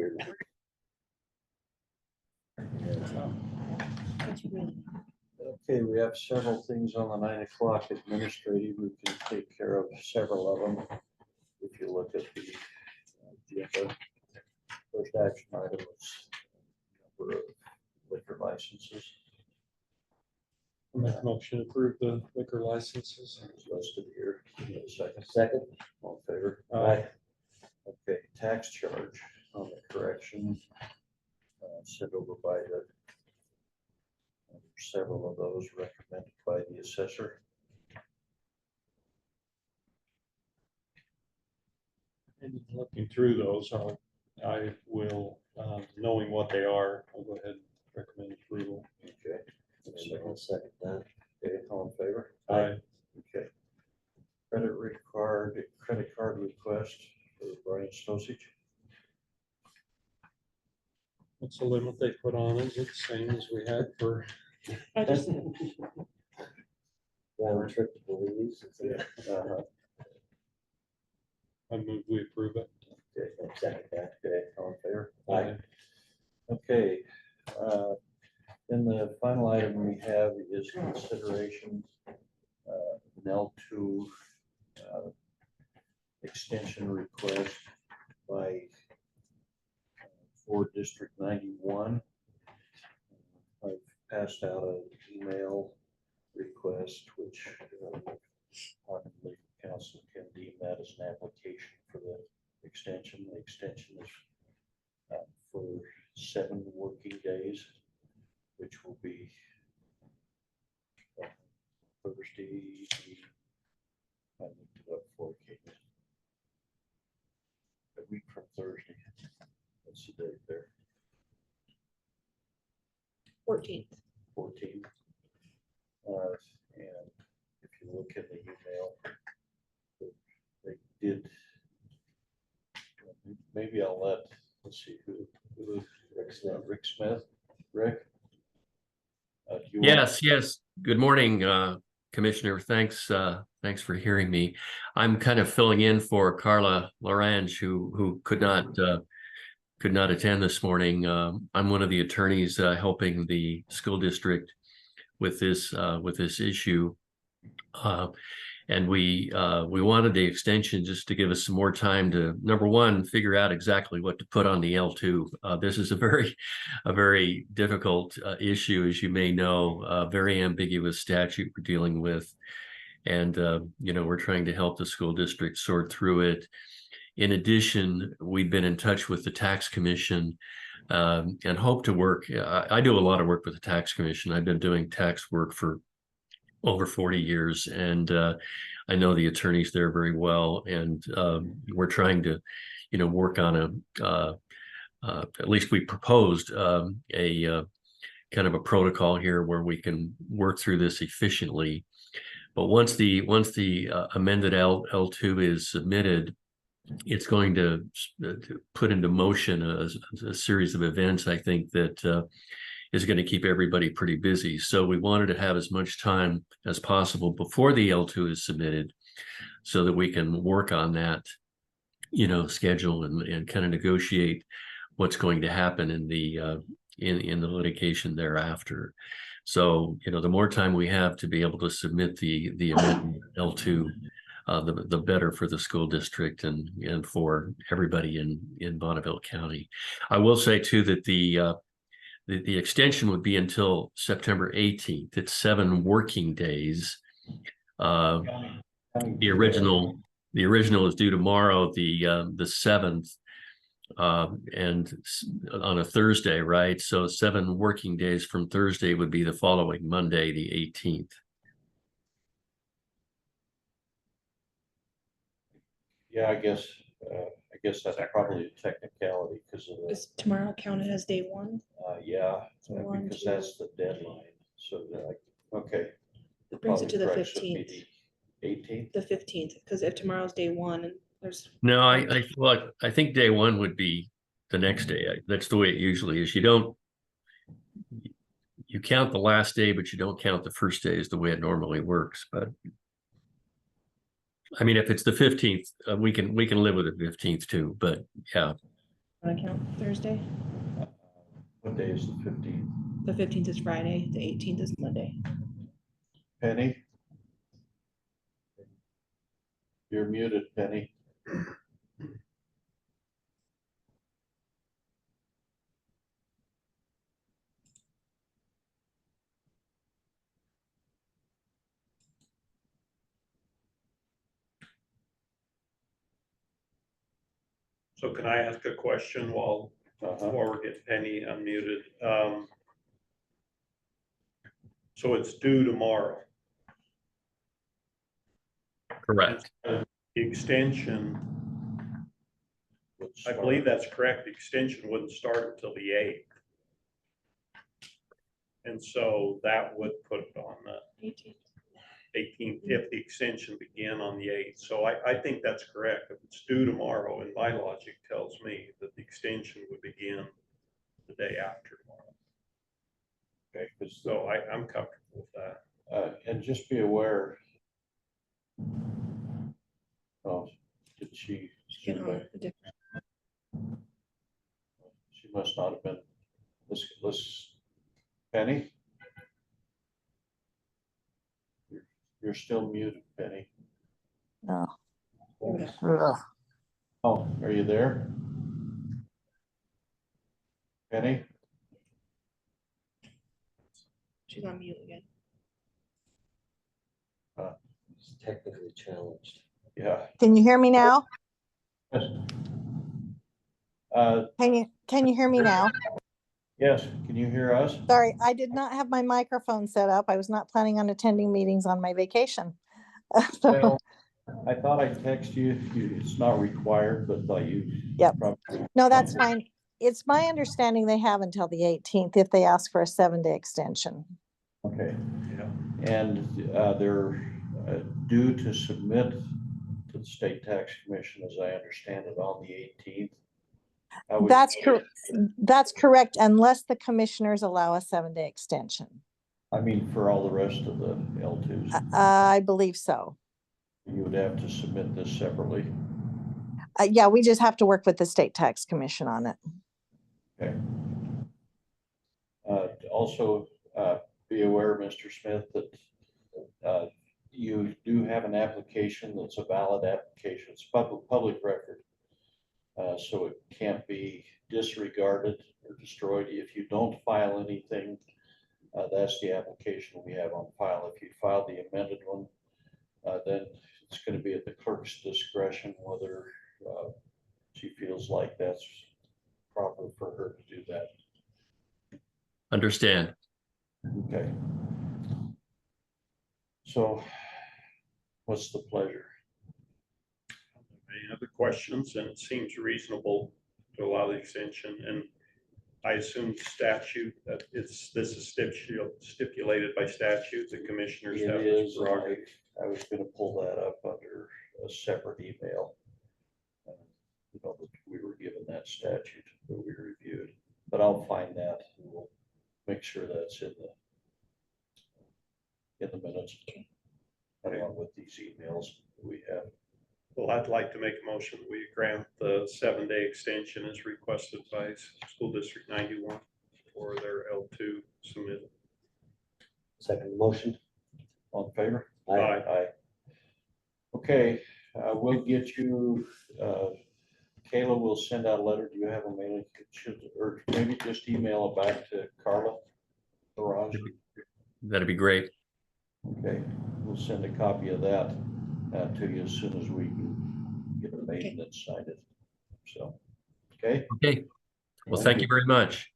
weird. Okay, we have several things on the 9 o'clock administrative. We can take care of several of them. If you look at the agenda, first action item is number of liquor licenses. Make a motion to approve the liquor licenses. It's listed here. Second. Second. All in favor? Aye. Okay, tax charge on the correction, sent over by the, several of those recommended by the assessor. And looking through those, I will, knowing what they are, I'll go ahead and recommend approval. Okay. I'll second that. Okay, all in favor? Aye. Okay. Credit card request for Brian Stosich. What's the limit they put on it? Is it the same as we had for? I just, Round trip to Belize. I move we approve it. Okay, I'll second that. okay, all in favor? Aye. Okay, then the final item we have is consideration, an L2 extension request by for District 91. I've passed out an email request, which our legal counsel can deem that as an application for the extension. The extension is for 7 working days, which will be Thursday. I looked it up for Kate. A week from Thursday. What's the date there? 14th. 14. And if you look in the email, they did. Maybe I'll let's see who Rick Smith. Rick? Do you want- Yes. Good morning, Commissioner. Thanks for hearing me. I'm kind of filling in for Carla Lorange, who could not attend this morning. I'm one of the attorneys helping the school district with this issue. And we wanted the extension just to give us some more time to, number one, figure out exactly what to put on the L2. This is a very difficult issue, as you may know, a very ambiguous statute we're dealing with. And, we're trying to help the school district sort through it. In addition, we've been in touch with the tax commission and hope to work. I do a lot of work with the tax commission. I've been doing tax work for over 40 years, and I know the attorneys there very well. And we're trying to, work on at least we proposed a kind of a protocol here where we can work through this efficiently. But once the amended L2 is submitted, it's going to put into motion a series of events, I think, that is going to keep everybody pretty busy. So we wanted to have as much time as possible before the L2 is submitted so that we can work on that, schedule and kind of negotiate what's going to happen in the litigation thereafter. So, the more time we have to be able to submit the amendment L2, the better for the school district and for everybody in Bonneville County. I will say too that the extension would be until September 18th. It's 7 working days. The original is due tomorrow, the 7th, and on a Thursday, right? So 7 working days from Thursday would be the following Monday, the 18th. Yeah, I guess that's probably a technicality because of the, Is tomorrow counted as day 1? yeah, So 1, because 2. that's the deadline. So okay. It brings it to the Probably correct, so it'd 15th. be the 18th. The 15th, because if tomorrow's day 1 and there's No, I think day 1 would be the next day. That's the way it usually is. You count the last day, but you don't count the first day is the way it normally works. But I mean, if it's the 15th, we can live with the 15th too. But yeah. On account Thursday. What day is the 15th? The 15th is Friday, the 18th is Monday. Penny? You're muted, Penny. So can I ask a question while before we get Penny unmuted? So it's due tomorrow. Correct. The extension, Would I start- believe that's correct. The extension wouldn't start until the 8th. And so that would put it on the 18th if the extension began on the 8th. So I think that's correct. If it's due tomorrow, and my logic tells me that the extension would begin the day after tomorrow. Okay, because So I'm comfortable with that. and just be aware. Oh, did she? Get on a different- She must not have been. Let's, Penny? You're still muted, Penny. No. Yeah. Ugh. Oh, are you there? Penny? She's on mute again. It's technically challenged. Yeah. Can you hear me now? Uh, Can you hear me now? yes, can you hear us? Sorry, I did not have my microphone set up. I was not planning on attending meetings on my vacation. So, Well, I thought I'd text you. It's not required, but thought you. Yep. probably- no, that's fine. It's my understanding they have until the 18th if they ask for a 7-day extension. Okay, Yeah. and they're due to submit to the State Tax Commission, as I understand it, on the 18th. That's correct, unless the commissioners allow a 7-day extension. I mean, for all the rest of the L2s, I believe so. you would have to submit this separately. Yeah, we just have to work with the State Tax Commission on it. Okay. Also, be aware, Mr. Smith, that you do have an application that's a valid application. It's public record. So it can't be disregarded or destroyed. If you don't file anything, that's the application we have on file. If you file the amended one, then it's going to be at the clerk's discretion whether she feels like that's proper for her to do that. Understand. Okay. So what's the pleasure? Any other questions? And it seems reasonable to allow the extension. And I assume statute that this is stipulated by statute, the commissioners have It this is, prerogative. I was going to pull that up under a separate email. You know, that we were given that statute that we reviewed, but I'll find that and we'll make sure that's in the minutes. Along with these emails that we have. Well, I'd like to make a motion that we grant the 7-day extension as requested by School District 91 for their L2 submitted. Second motion. On favor? Aye. Aye. Okay, we'll get you, Kayla will send out a letter. Do you have a mailing? Or maybe just email it back to Carla Barrage. That'd be great. Okay, we'll send a copy of that to you as soon as we can get it made and sign it. So, okay. Okay. Well, thank you very much.